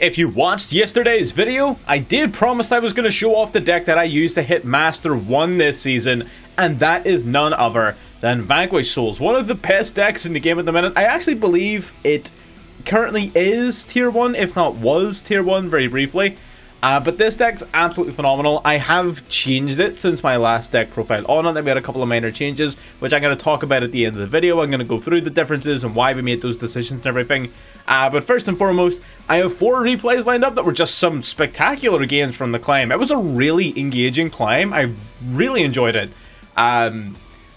If you watched yesterday's video, I did promise I was going to show off the deck that I used to hit Master 1 this season, and that is none other than Vanquish Souls, one of the best decks in the game at the minute. I actually believe it currently is tier 1, if not was tier 1 very briefly. But this deck's absolutely phenomenal. I have changed it since my last deck profile on it. I made a couple of minor changes, which I'm going to talk about at the end of the video. I'm going to go through the differences and why we made those decisions and everything. But first and foremost, I have 4 replays lined up that were just some spectacular games from the climb. It was a really engaging climb. I really enjoyed it.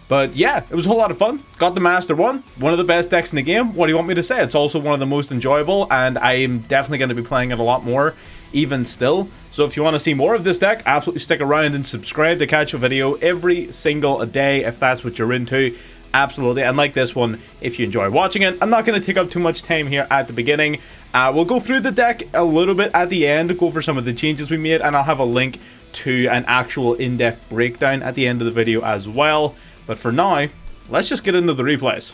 But yeah, it was a whole lot of fun. Got the Master 1, one of the best decks in the game. What do you want me to say? It's also one of the most enjoyable, and I am definitely going to be playing it a lot more, even still. So if you want to see more of this deck, absolutely stick around and subscribe to catch a video every single day if that's what you're into. Absolutely, and like this one, if you enjoy watching it. I'm not going to take up too much time here at the beginning. We'll go through the deck a little bit at the end, go over some of the changes we made, and I'll have a link to an actual in-depth breakdown at the end of the video as well. But for now, let's just get into the replays.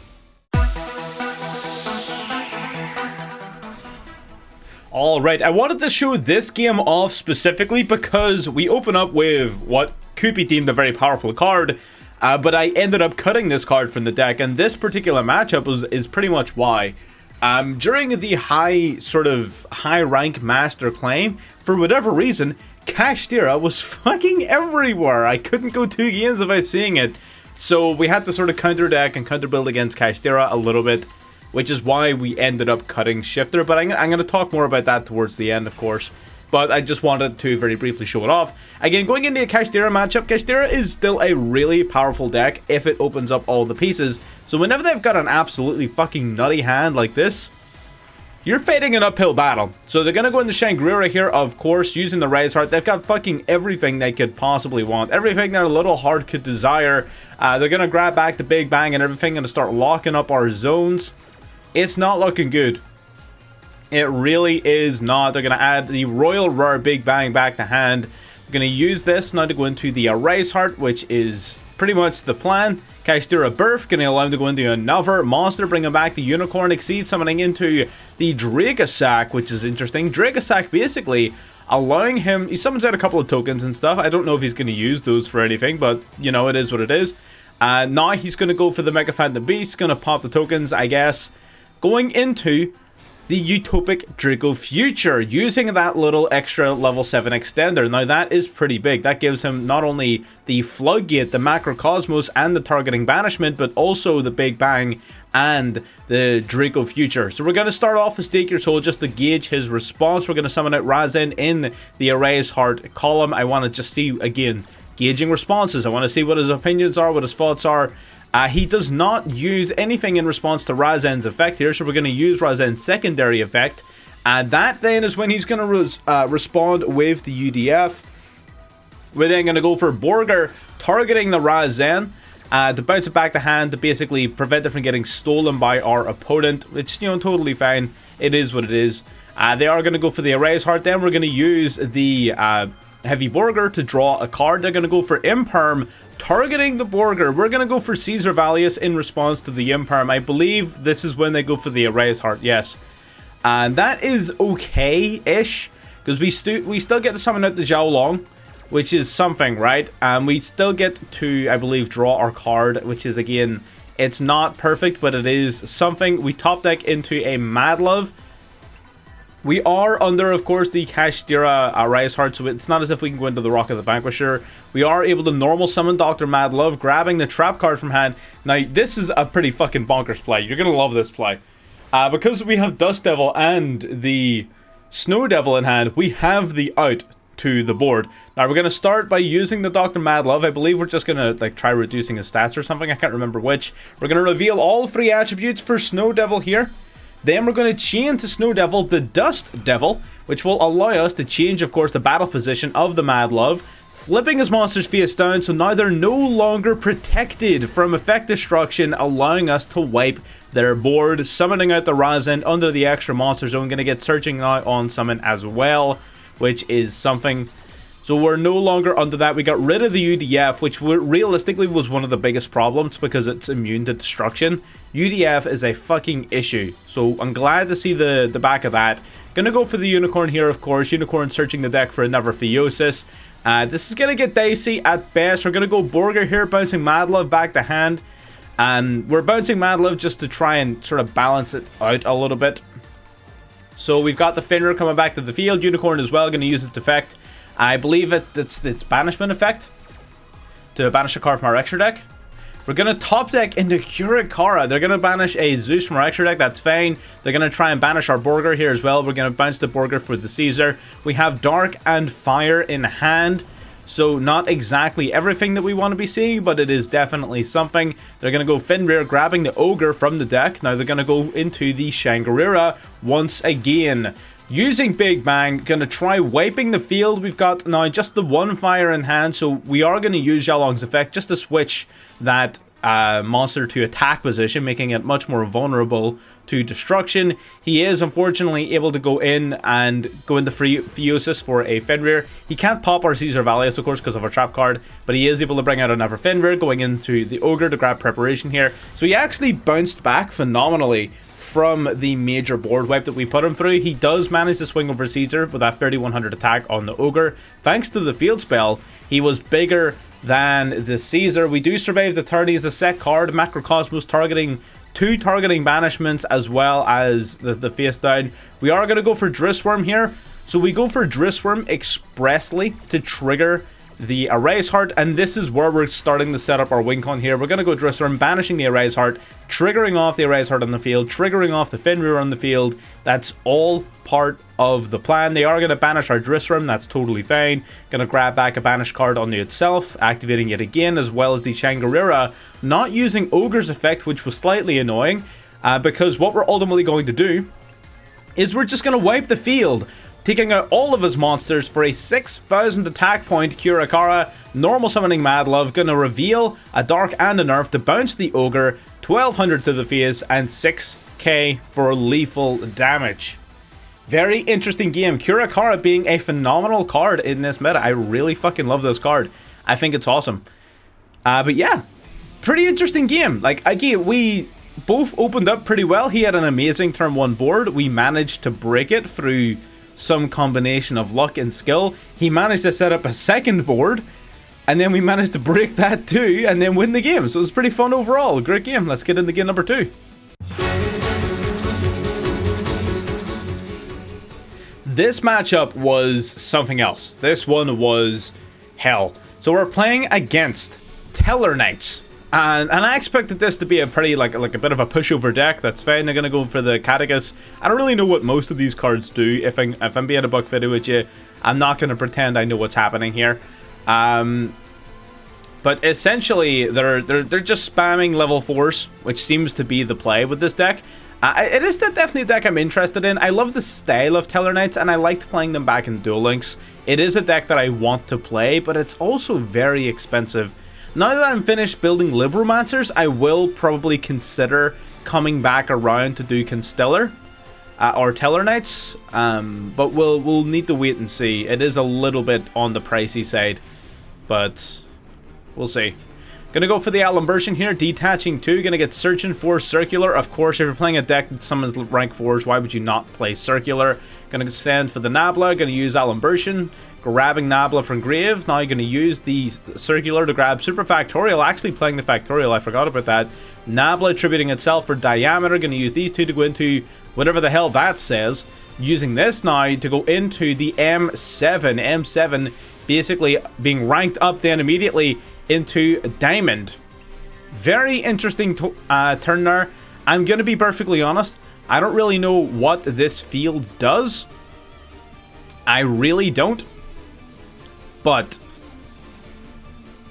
Alright, I wanted to show this game off specifically because we open up with what could be deemed a very powerful card, but I ended up cutting this card from the deck, and this particular matchup is pretty much why. During the high rank master claim, for whatever reason, Kashtira was fucking everywhere. I couldn't go 2 games without seeing it. So we had to sort of counter deck and counter build against Kashtira a little bit, which is why we ended up cutting Shifter. But I'm going to talk more about that towards the end, of course. But I just wanted to very briefly show it off. Again, going into a Kashtira matchup, Kashtira is still a really powerful deck if it opens up all the pieces. So whenever they've got an absolutely fucking nutty hand like this, you're fighting an uphill battle. So they're going to go into Shangri-La here, of course, using the Rise Heart. They've got fucking everything they could possibly want. Everything their little heart could desire. They're going to grab back the Big Bang and everything and start locking up our zones. It's not looking good. It really is not. They're going to add the Royal Rare Big Bang back to hand. We're going to use this now to go into the Rise Heart, which is pretty much the plan. Kashtira Birth, going to allow him to go into another monster, bringing back the Unicorn Exceed, summoning into the Dracosack, which is interesting. Dracosack basically allowing him, he summons out a couple of tokens and stuff. I don't know if he's going to use those for anything, but you know, it is what it is. Now he's going to go for the Mega Phantom Beast, going to pop the tokens, I guess. Going into the Utopic Draco Future, using that little extra level 7 extender. Now that is pretty big. That gives him not only the Floodgate, the Macrocosmos, and the Targeting Banishment, but also the Big Bang and the Draco Future. So we're going to start off with Stake Your Soul just to gauge his response. We're going to summon out Razin in the Erase Heart column. I want to just see, again, gauging responses. I want to see what his opinions are, what his thoughts are. He does not use anything in response to Razin's effect here, so we're going to use Razin's secondary effect. And that then is when he's going to respond with the UDF. We're then going to go for Borger, targeting the Razin to bounce it back to hand to basically prevent it from getting stolen by our opponent, which, you know, totally fine. It is what it is. They are going to go for the Erase Heart. Then we're going to use the Heavy Borger to draw a card. They're going to go for Imperm, targeting the Borger. We're going to go for Caesar Valius in response to the Imperm. I believe this is when they go for the Erase Heart, yes. And that is okay-ish, because we still get to summon out the Xiaolong, which is something, right? And we still get to, I believe, draw our card, which is, again, it's not perfect, but it is something. We top deck into a Mad Love. We are under, of course, the Kashtira Rise Heart, so it's not as if we can go into the Rock of the Vanquisher. We are able to normal summon Dr. Mad Love, grabbing the Trap card from hand. Now, this is a pretty fucking bonkers play. You're going to love this play. Because we have Dust Devil and the Snow Devil in hand, we have the out to the board. Now, we're going to start by using the Dr. Mad Love. I believe we're just going to like try reducing his stats or something. I can't remember which. We're going to reveal all 3 attributes for Snow Devil here. Then we're going to chain to Snow Devil the Dust Devil, which will allow us to change, of course, the battle position of the Mad Love, flipping his monsters face down, so now they're no longer protected from effect destruction, allowing us to wipe their board, summoning out the Razin under the extra monster zone. Going to get Searching now on summon as well, which is something. So we're no longer under that. We got rid of the UDF, which realistically was one of the biggest problems because it's immune to destruction. UDF is a fucking issue. So I'm glad to see the back of that. Gonna go for the Unicorn here, of course. Unicorn searching the deck for another Theosis. This is gonna get dicey at best. We're gonna go Borger here, bouncing Mad Love back to hand. And we're bouncing Mad Love just to try and sort of balance it out a little bit. So we've got the Fenrir coming back to the field. Unicorn as well, going to use its effect. I believe it's its banishment effect to banish a card from our extra deck. We're going to top deck into Kurakara. They're going to banish a Zeus from our extra deck. That's fine. They're going to try and banish our Borger here as well. We're going to bounce the Borger for the Caesar. We have Dark and Fire in hand. So not exactly everything that we want to be seeing, but it is definitely something. They're going to go Fenrir, grabbing the Ogre from the deck. Now they're going to go into the Shangri-La once again. Using Big Bang, going to try wiping the field. We've got now just the one fire in hand, so we are going to use Xiaolong's effect just to switch that monster to attack position, making it much more vulnerable to destruction. He is unfortunately able to go in and go into Theosis for a Fenrir. He can't pop our Caesar Valius, of course, because of our trap card, but he is able to bring out another Fenrir, going into the Ogre to grab preparation here. So he actually bounced back phenomenally from the major board wipe that we put him through. He does manage to swing over Caesar with that 3100 attack on the Ogre. Thanks to the field spell, he was bigger than the Caesar. We do survive the turn. He is a set card, Macrocosmos, targeting two targeting banishments as well as the face down. We are going to go for Drissworm here. So we go for Drissworm expressly to trigger the Erase Heart, and this is where we're starting to set up our win con here. We're going to go Drissworm, banishing the Erase Heart, triggering off the Erase Heart on the field, triggering off the Fenrir on the field. That's all part of the plan. They are going to banish our Drissworm, that's totally fine. Going to grab back a banish card onto itself, activating it again, as well as the Shangri-La, not using Ogre's effect, which was slightly annoying, because what we're ultimately going to do is we're just going to wipe the field, taking out all of his monsters for a 6,000 attack point Kurakara, normal summoning Mad Love, gonna reveal a Dark and a Nerf to bounce the Ogre, 1200 to the face, and 6k for lethal damage. Very interesting game. Kurakara being a phenomenal card in this meta. I really fucking love this card. I think it's awesome. But yeah, pretty interesting game. Like, again, we both opened up pretty well. He had an amazing turn 1 board. We managed to break it through some combination of luck and skill. He managed to set up a second board, and then we managed to break that too, and then win the game. So it was pretty fun overall. Great game. Let's get into game number 2. This matchup was something else. This one was hell. So we're playing against Tellarknights. And I expected this to be a pretty, like a bit of a pushover deck. That's fine. They're going to go for the Catechus. I don't really know what most of these cards do. If I'm being a buck fifty with you, I'm not going to pretend I know what's happening here. But essentially, they're just spamming level 4s, which seems to be the play with this deck. It is definitely a deck I'm interested in. I love the style of Tellarknights, and I liked playing them back in Duel Links. It is a deck that I want to play, but it's also very expensive. Now that I'm finished building Libromancers, I will probably consider coming back around to do Constellar or Tellarknights, but we'll need to wait and see. It is a little bit on the pricey side, but we'll see. Gonna go for the Alimbertion here, detaching 2, gonna get Searching for Circular. Of course, if you're playing a deck that summons rank 4s, why would you not play Circular? Gonna send for the Nabla, gonna use Alimbertion, grabbing Nabla from Grave. Now you're gonna use the Circular to grab Super Factorial, actually playing the Factorial, I forgot about that. Nabla attributing itself for Diameter, gonna use these two to go into whatever the hell that says. Using this now to go into the M7. M7 basically being ranked up then immediately into Diamond. Very interesting turn there. I'm gonna be perfectly honest, I don't really know what this field does. I really don't. But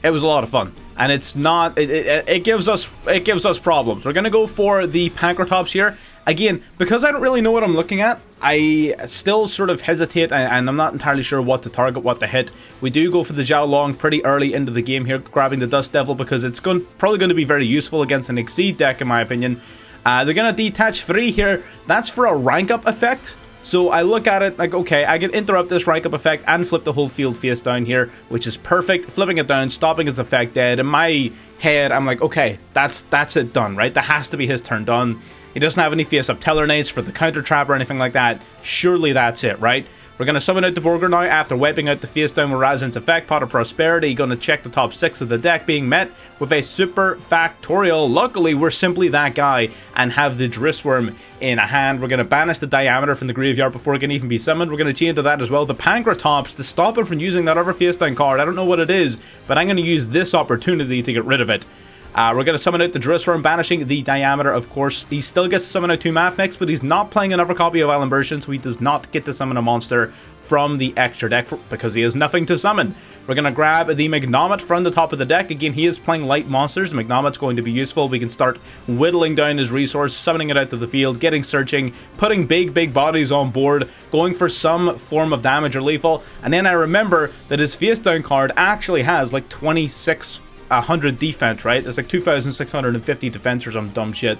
it was a lot of fun, and it's not. It gives us problems. We're gonna go for the Pancratops here again because I don't really know what I'm looking at. I still sort of hesitate, and I'm not entirely sure what to target, what to hit. We do go for the Xiaolong pretty early into the game here, grabbing the Dust Devil because it's probably going to be very useful against an Exceed deck in my opinion. They're gonna detach 3 here. That's for a rank up effect. So I look at it like, okay, I can interrupt this rank up effect and flip the whole field face down here, which is perfect. Flipping it down, stopping his effect dead. In my head, I'm like, okay, that's it done, right? That has to be his turn done. He doesn't have any face-up Tellarknights for the counter trap or anything like that. Surely that's it, right? We're going to summon out the Burger now after wiping out the face down with Razan's effect. Pot of Prosperity, going to check the top 6 of the deck, being met with a Super Factorial. Luckily, we're simply that guy and have the Drissworm in a hand. We're going to banish the Diameter from the graveyard before it can even be summoned. We're going to chain to that as well the Pankratops to stop him from using that other face down card. I don't know what it is, but I'm going to use this opportunity to get rid of it. We're going to summon out the Drissworm, banishing the Diameter, of course. He still gets to summon out 2 Math Mix, but he's not playing another copy of Island Version, so he does not get to summon a monster from the extra deck because he has nothing to summon. We're going to grab the Magnomet from the top of the deck. Again, he is playing light monsters. Magnomet's going to be useful. We can start whittling down his resource, summoning it out to the field, getting searching, putting big bodies on board, going for some form of damage or lethal. And then I remember that his face down card actually has like 2600 defense, right? It's like 2,650 defense or some dumb shit.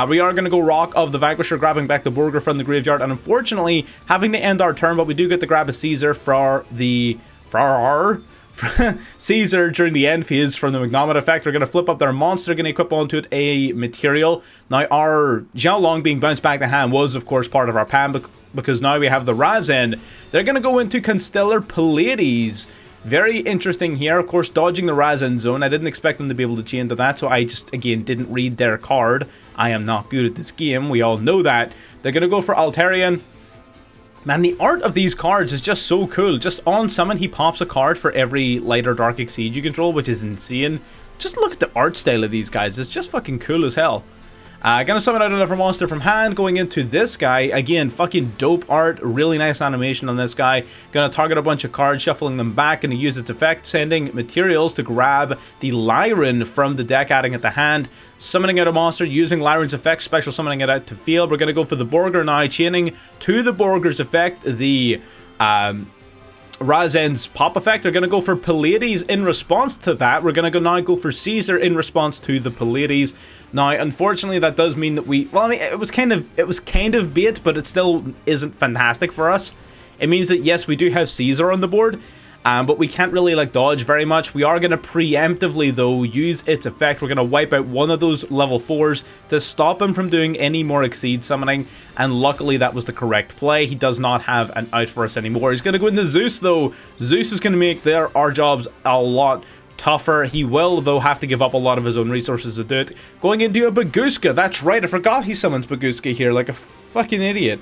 We are going to go Rock of the Vanquisher, grabbing back the Burger from the graveyard, and unfortunately having to end our turn, but we do get to grab a Caesar for Caesar during the end phase from the Magnomet effect. We're going to flip up their monster, going to equip onto it a material. Now our Xiaolong being bounced back to hand was of course part of our plan, because now we have the Razan. They're going to go into Constellar Pleiades. Very interesting here, of course, dodging the Razan zone. I didn't expect them to be able to chain to that, so I just, again, didn't read their card. I am not good at this game, we all know that. They're going to go for Altarian. Man, the art of these cards is just so cool. Just on summon, he pops a card for every Light or Dark Exceed you control, which is insane. Just look at the art style of these guys, it's just fucking cool as hell. Gonna summon out another monster from hand, going into this guy. Again, fucking dope art, really nice animation on this guy. Gonna target a bunch of cards, shuffling them back, and use its effect, sending materials to grab the Lyran from the deck, adding it to hand. Summoning out a monster, using Lyran's effect, special summoning it out to field. We're gonna go for the Burger now, chaining to the Burger's effect, the Razan's pop effect. Are going to go for Pleiades in response to that. We're going to now go for Caesar in response to the Pleiades. Now, unfortunately, that does mean that well, I mean, it was kind of bait, but it still isn't fantastic for us. It means that yes, we do have Caesar on the board, but we can't really like dodge very much. We are going to preemptively though use its effect. We're going to wipe out one of those level 4s to stop him from doing any more Exceed summoning, and luckily that was the correct play. He does not have an out for us anymore. He's going to go into Zeus though. Zeus is going to make our jobs a lot tougher. He will though have to give up a lot of his own resources to do it. Going into a Baguska. That's right, I forgot he summons Baguska here like a fucking idiot.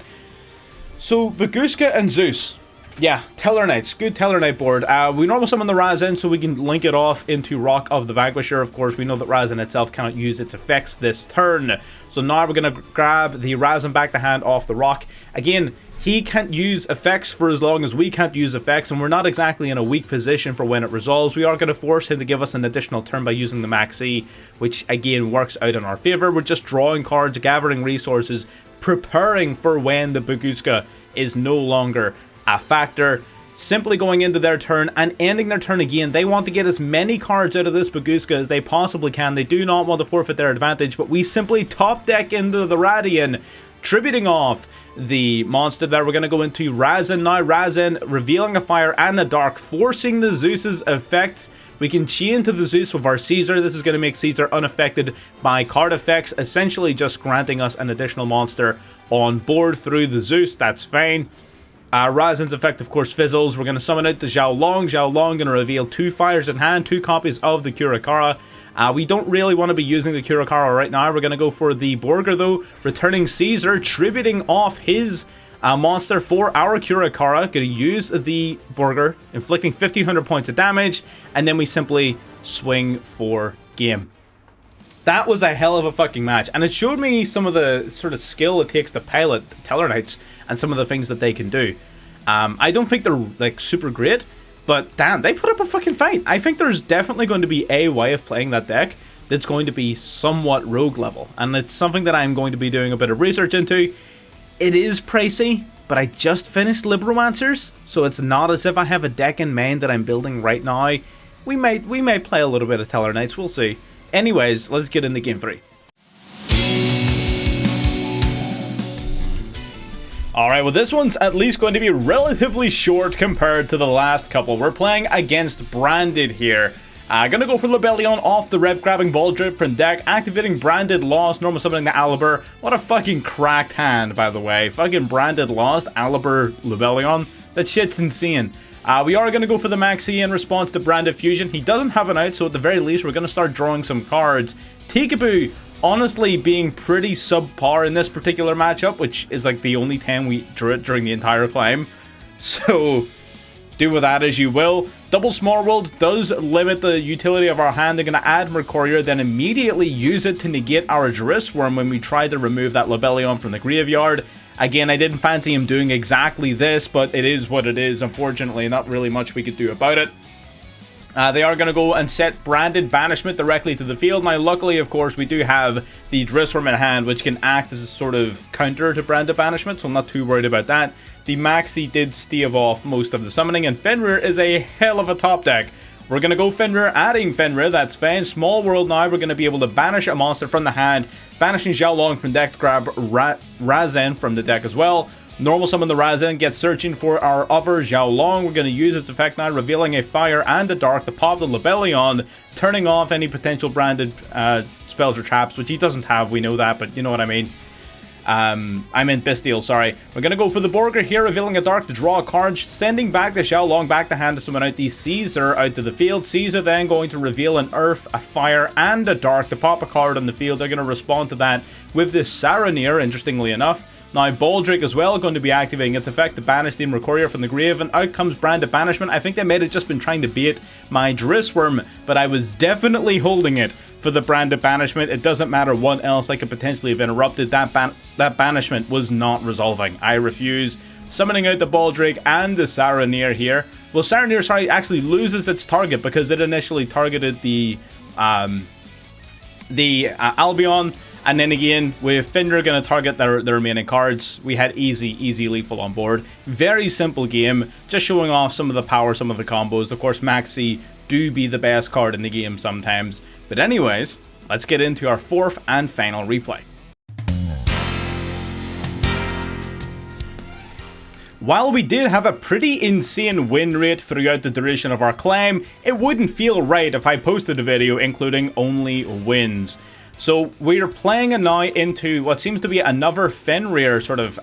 So Baguska and Zeus. Yeah, Tellarknights. Good Tellarknight board. We normally summon the Razan so we can link it off into Rock of the Vanquisher. Of course, we know that Razan itself cannot use its effects this turn. So now we're going to grab the Razan back to hand off the Rock. Again, he can't use effects for as long as we can't use effects, and we're not exactly in a weak position for when it resolves. We are going to force him to give us an additional turn by using the Maxi, which again works out in our favor. We're just drawing cards, gathering resources, preparing for when the Baguska is no longer a factor. Simply going into their turn and ending their turn again. They want to get as many cards out of this Baguska as they possibly can. They do not want to forfeit their advantage, but we simply top deck into the Radian, tributing off the monster there. We're going to go into Razan now. Razan revealing a fire and a dark, forcing the Zeus's effect. We can chain to the Zeus with our Caesar. This is going to make Caesar unaffected by card effects, essentially just granting us an additional monster on board through the Zeus. That's fine. Razan's effect, of course, fizzles. We're going to summon out the Xiaolong. Xiaolong going to reveal 2 fires in hand, 2 copies of the Kurakara. We don't really want to be using the Kurakara right now. We're going to go for the Burger, though, returning Caesar, tributing off his monster for our Kurakara. Going to use the Burger, inflicting 1,500 points of damage, and then we simply swing for game. That was a hell of a fucking match, and it showed me some of the sort of skill it takes to pilot Tellarknights and some of the things that they can do. I don't think they're like super great, but damn, they put up a fucking fight. I think there's definitely going to be a way of playing that deck that's going to be somewhat rogue level, and it's something that I'm going to be doing a bit of research into. It is pricey, but I just finished Libromancers, so it's not as if I have a deck in mind that I'm building right now. We may play a little bit of Tellarknights, we'll see. Anyways, let's get into game 3. Alright, well this one's at least going to be relatively short compared to the last couple. We're playing against Branded here. Gonna go for Lebellion off the rep, grabbing Ball Drip from deck, activating Branded Lost, normal summoning the Aliber. What a fucking cracked hand, by the way. Fucking Branded Lost, Aliber, Lebellion. That shit's insane. We are going to go for the Maxi in response to Branded Fusion. He doesn't have an out, so at the very least, we're going to start drawing some cards. Tikaboo, honestly, being pretty subpar in this particular matchup, which is like the only time we drew it during the entire climb. So, do with that as you will. Double Small World does limit the utility of our hand. They're going to add Mercurier, then immediately use it to negate our Drissworm when we try to remove that Lebellion from the graveyard. Again, I didn't fancy him doing exactly this, but it is what it is. Unfortunately, not really much we could do about it. They are going to go and set Branded Banishment directly to the field. Now, luckily, of course, we do have the Drissworm in hand, which can act as a sort of counter to Branded Banishment, so I'm not too worried about that. The Maxi did stave off most of the summoning, and Fenrir is a hell of a top deck. We're going to go Fenrir, adding Fenrir, that's fine. Small World now, we're going to be able to banish a monster from the hand, banishing Xiaolong from deck to grab Razen from the deck as well. Normal summon the Razen, get searching for our other Xiaolong. We're going to use its effect now, revealing a fire and a dark to pop the Lebellion, turning off any potential branded spells or traps, which he doesn't have, we know that, but you know what I mean. I meant Bestial, sorry. We're going to go for the Borger here, revealing a dark to draw a card, sending back the Xiaolong back to hand to summon out the Caesar out to the field. Caesar then going to reveal an Earth, a Fire, and a Dark to pop a card on the field. They're going to respond to that with this Saronir, interestingly enough. Now, Baldric as well going to be activating its effect to banish the Mercurier from the grave, and out comes Branded Banishment. I think they may have just been trying to bait my Drissworm, but I was definitely holding it for the Branded Banishment. It doesn't matter what else I could potentially have interrupted. That banishment was not resolving. I refuse. Summoning out the Baldric and the Saronir here. Well, Saronir, sorry, actually loses its target because it initially targeted the Albion. And then again, with Fenrir going to target the remaining cards, we had easy lethal on board. Very simple game, just showing off some of the power, some of the combos. Of course, Maxi do be the best card in the game sometimes. But anyways, let's get into our fourth and final replay. While we did have a pretty insane win rate throughout the duration of our climb, it wouldn't feel right if I posted a video including only wins. So we're playing now into what seems to be another Fenrir sort of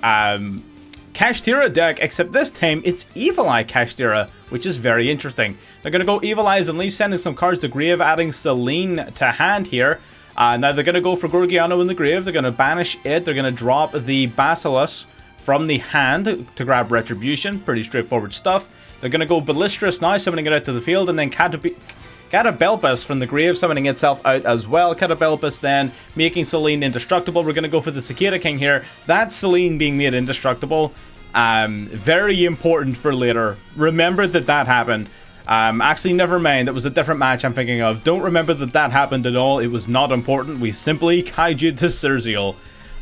Kashtira deck, except this time it's Evil Eye Kashtira, which is very interesting. They're going to go Evil Eyes and Unleash, sending some cards to grave, adding Selene to hand here. Now they're going to go for Gorgiano in the grave, they're going to banish it, they're going to drop the Basilisk from the hand to grab Retribution, pretty straightforward stuff. They're going to go Ballistrous now, summoning it out to the field, and then Catapelpus from the grave, summoning itself out as well. Catapelpus then making Selene indestructible. We're going to go for the Cicada King here. That Selene being made indestructible, very important for later. Remember that happened. Actually, never mind. It was a different match I'm thinking of. Don't remember that happened at all. It was not important. We simply kaiju to Cerziel.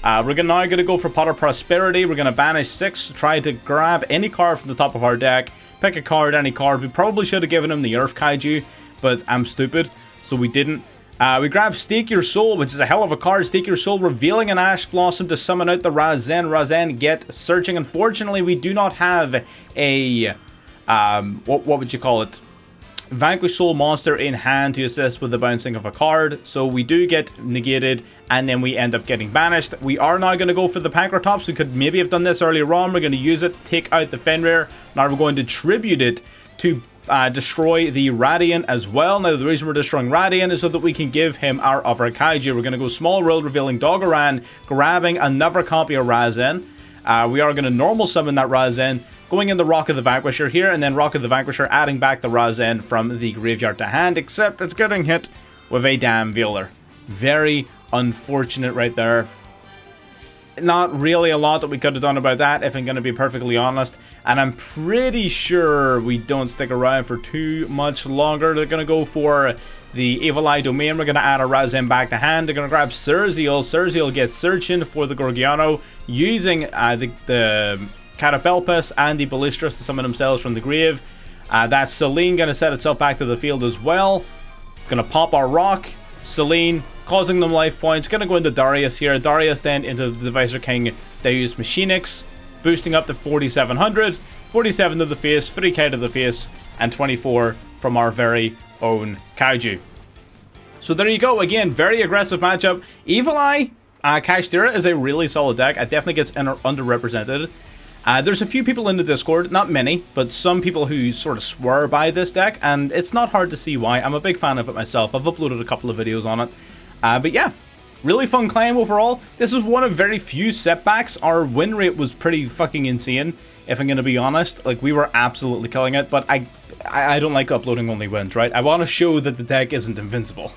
We're now going to go for Potter Prosperity. We're going to banish 6, try to grab any card from the top of our deck. Pick a card, any card. We probably should have given him the Earth Kaiju, but I'm stupid, so we didn't. We grab Stake Your Soul, which is a hell of a card. Stake Your Soul, revealing an Ash Blossom to summon out the Razen. Razen, get searching. Unfortunately, we do not have a, what would you call it? Vanquish Soul monster in hand to assist with the bouncing of a card, so we do get negated, and then we end up getting banished. We are now going to go for the Pancratops. We could maybe have done this earlier on. We're going to use it, take out the Fenrir. Now we're going to tribute it to destroy the Radiant as well. Now the reason we're destroying Radiant is so that we can give him our other Kaiju. We're going to go Small World, revealing Dogoran, grabbing another copy of Razen. We are going to normal summon that Razen, going in the Rock of the Vanquisher here, and then Rock of the Vanquisher adding back the Razen from the graveyard to hand, except it's getting hit with a damn Veiler. Very unfortunate right there. Not really a lot that we could have done about that, if I'm going to be perfectly honest. And I'm pretty sure we don't stick around for too much longer. They're going to go for the Evil Eye Domain. We're going to add a Razen back to hand. They're going to grab Cerziel. Cerziel gets searching for the Gorgiano, using the Catapelpus and the Ballistrous to summon themselves from the grave. That's Selene going to set itself back to the field as well. Going to pop our Rock. Selene causing them life points. Going to go into Darius here. Darius then into the Divisor King Deus Machinix, boosting up to 4,700. 47 to the face, 3k to the face, and 24 from our very own kaiju. So there you go. Again, very aggressive matchup. Evil Eye Kashtira is a really solid deck. It definitely gets underrepresented. There's a few people in the Discord, not many, but some people who sort of swear by this deck, and it's not hard to see why. I'm a big fan of it myself. I've uploaded a couple of videos on it. But yeah, really fun claim overall. This is one of very few setbacks. Our win rate was pretty fucking insane, if I'm going to be honest. Like, we were absolutely killing it, but I don't like uploading only wins, right? I want to show that the deck isn't invincible.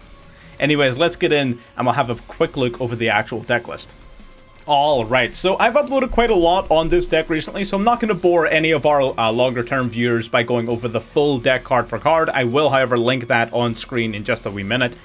Anyways, let's get in, and we'll have a quick look over the actual deck list. Alright, so I've uploaded quite a lot on this deck recently, so I'm not going to bore any of our longer term viewers by going over the full deck card for card. I will, however, link that on screen in just a wee minute.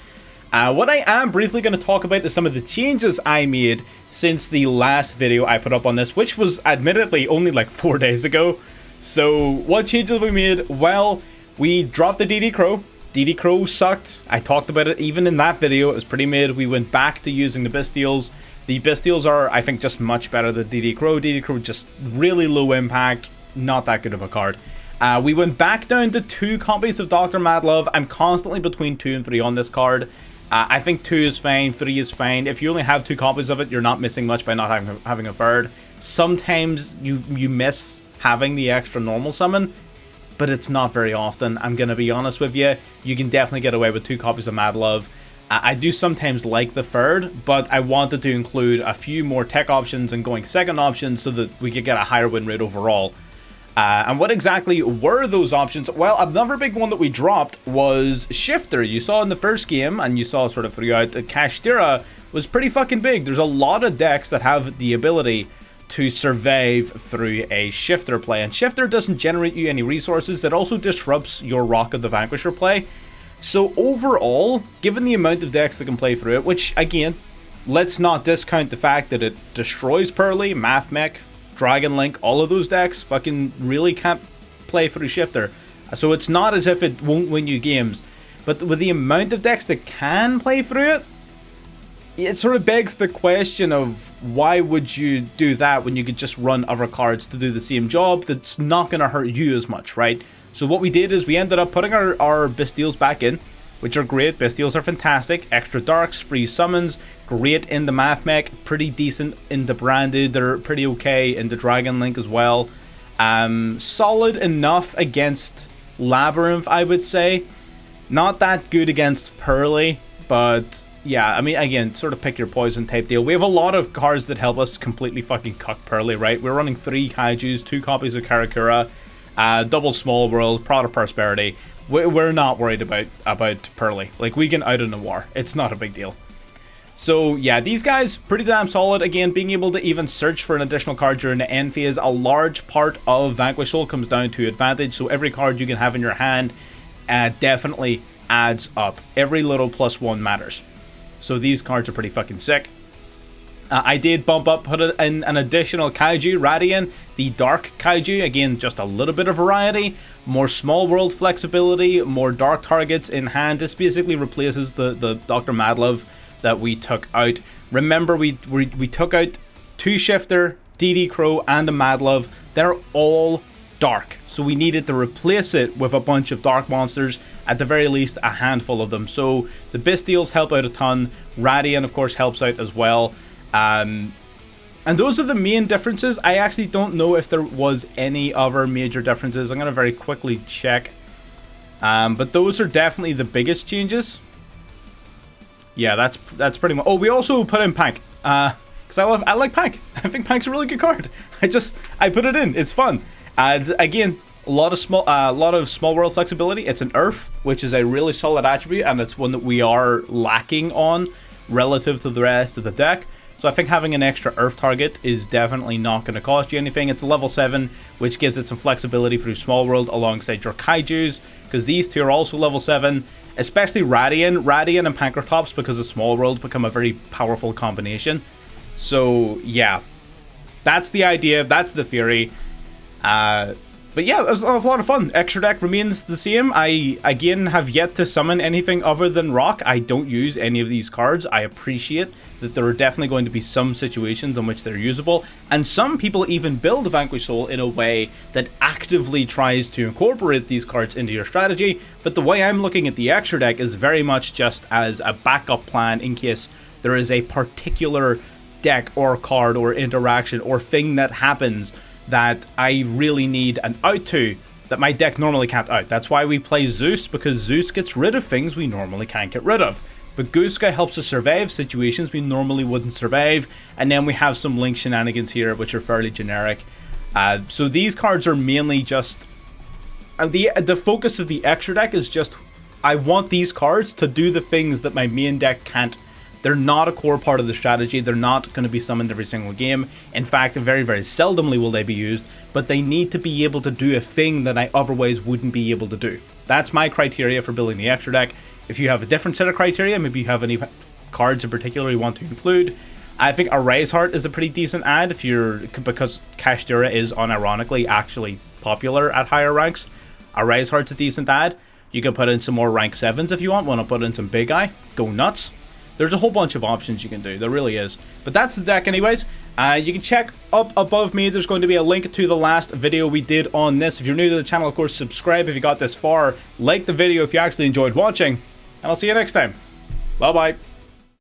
What I am briefly going to talk about is some of the changes I made since the last video I put up on this, which was admittedly only like 4 days ago. So what changes we made? Well, we dropped the DD Crow. DD Crow sucked. I talked about it even in that video. It was pretty mid. We went back to using the Bestials. The Bestials are, I think, just much better than DD Crow. DD Crow just really low impact. Not that good of a card. We went back down to 2 copies of Dr. Madlove. I'm constantly between 2 and 3 on this card. I think 2 is fine, 3 is fine. If you only have 2 copies of it, you're not missing much by not having a third. Sometimes you miss having the extra normal summon, but it's not very often. I'm going to be honest with you. You can definitely get away with 2 copies of Madlove. I do sometimes like the third, but I wanted to include a few more tech options and going second options so that we could get a higher win rate overall. And what exactly were those options? Well, another big one that we dropped was Shifter. You saw in the first game, and you saw sort of throughout, Kashtira was pretty fucking big. There's a lot of decks that have the ability to survive through a Shifter play, and Shifter doesn't generate you any resources. It also disrupts your Rock of the Vanquisher play. So overall, given the amount of decks that can play through it, which again, let's not discount the fact that it destroys Pearly, Math Mech, Dragon Link, all of those decks fucking really can't play through Shifter. So it's not as if it won't win you games, but with the amount of decks that can play through it, it sort of begs the question of why would you do that when you could just run other cards to do the same job that's not going to hurt you as much, right? So what we did is we ended up putting our Bestials back in, which are great. Bestials are fantastic. Extra Darks, free summons, great in the Math Mech, pretty decent in the Branded. They're pretty okay in the Dragon Link as well. Solid enough against Labyrinth, I would say. Not that good against Pearly, but yeah, I mean, again, sort of pick your poison type deal. We have a lot of cards that help us completely fucking cuck Pearly, right? We're running 3 Kaijus, 2 copies of Karakura, double Small World, Prod of Prosperity. We're not worried about Pearly. Like, we can out in the war. It's not a big deal. So yeah, these guys, pretty damn solid. Again, being able to even search for an additional card during the end phase, a large part of Vanquish Soul comes down to advantage. So every card you can have in your hand definitely adds up. Every little +1 matters. So these cards are pretty fucking sick. I did put in an additional Kaiju, Radian, the Dark Kaiju. Again, just a little bit of variety, more small world flexibility, more dark targets in hand. This basically replaces the Dr. Madlove that we took out. Remember, we took out 2 Shifter, DD Crow, and a Madlove. They're all dark, so we needed to replace it with a bunch of dark monsters, at the very least a handful of them. So the Bestials help out a ton. Radian, of course, helps out as well. And those are the main differences. I actually don't know if there was any other major differences. I'm going to very quickly check. But those are definitely the biggest changes. Yeah, that's pretty much. Oh, we also put in Pank. Because I like Pank. I think Pank's a really good card. I put it in. It's fun. Again, a lot of small world flexibility. It's an Earth, which is a really solid attribute, and it's one that we are lacking on relative to the rest of the deck. So I think having an extra Earth target is definitely not going to cost you anything. It's a level 7, which gives it some flexibility through Small World alongside your Kaijus, because these 2 are also level 7, especially Radian. Radian and Pankratops, because of Small World, become a very powerful combination. So yeah, that's the idea, that's the theory. But But yeah, it was a lot of fun. Extra deck remains the same. I, again, have yet to summon anything other than Rock. I don't use any of these cards. I appreciate that there are definitely going to be some situations in which they're usable. And some people even build Vanquish Soul in a way that actively tries to incorporate these cards into your strategy. But the way I'm looking at the extra deck is very much just as a backup plan in case there is a particular deck or card or interaction or thing that happens that I really need an out to that my deck normally can't out. That's why we play Zeus, because Zeus gets rid of things we normally can't get rid of. But Guska helps us survive situations we normally wouldn't survive, and then we have some Link shenanigans here which are fairly generic. So these cards are mainly just... the focus of the extra deck is just, I want these cards to do the things that my main deck can't. They're not a core part of the strategy. They're not going to be summoned every single game. In fact, very, very seldomly will they be used, but they need to be able to do a thing that I otherwise wouldn't be able to do. That's my criteria for building the extra deck. If you have a different set of criteria, maybe you have any cards in particular you want to include, I think Array's Heart is a pretty decent add if you're, because Kashtira is unironically actually popular at higher ranks. Array's Heart's a decent add. You can put in some more rank 7s if you want to put in some Big Eye. Go nuts. There's a whole bunch of options you can do. There really is. But that's the deck anyways. You can check up above me. There's going to be a link to the last video we did on this. If you're new to the channel, of course, subscribe if you got this far. Like the video if you actually enjoyed watching. And I'll see you next time. Bye-bye.